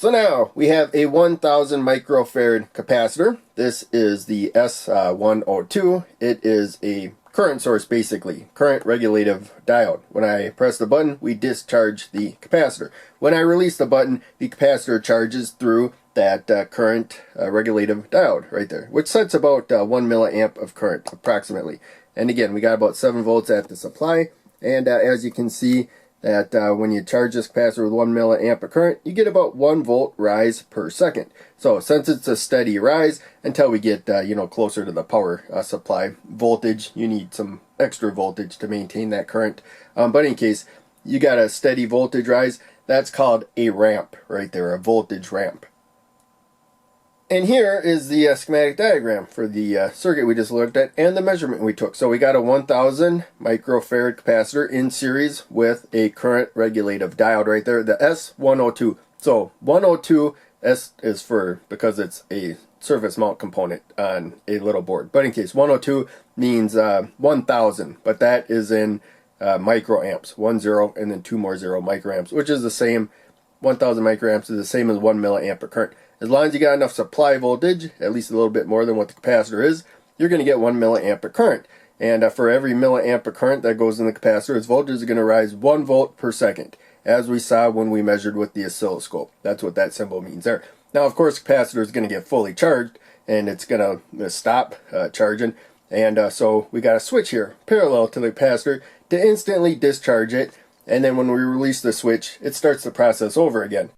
So now we have a 1000 microfarad capacitor. This is the S102. It is a current source, basically, current regulative diode. When I press the button, we discharge the capacitor. When I release the button, the capacitor charges through that current regulative diode right there, which sets about 1 milliamp of current approximately. And again, we got about 7 volts at the supply, and as you can see, that when you charge this capacitor with 1 milliamp of current, you get about 1 volt rise per second. So since it's a steady rise until we get closer to the power supply voltage, you need some extra voltage to maintain that current. But in any case, you got a steady voltage rise. That's called a ramp right there, a voltage ramp. And here is the schematic diagram for the circuit we just looked at and the measurement we took. So we got a 1000 microfarad capacitor in series with a current regulative diode right there, the S102. So 102, S is for because it's a surface mount component on a little board. But in case 102 means 1000, but that is in microamps, 10 and then 2 more 0 microamps, which is the same. 1000 microamps is the same as 1 milliamp of current. As long as you got enough supply voltage, at least a little bit more than what the capacitor is, you're going to get 1 milliamp of current. And for every milliamp of current that goes in the capacitor, its voltage is going to rise 1 volt per second, as we saw when we measured with the oscilloscope. That's what that symbol means there. Now, of course, the capacitor is going to get fully charged, and it's going to stop charging. And so we got a switch here, parallel to the capacitor, to instantly discharge it. And then when we release the switch, it starts the process over again.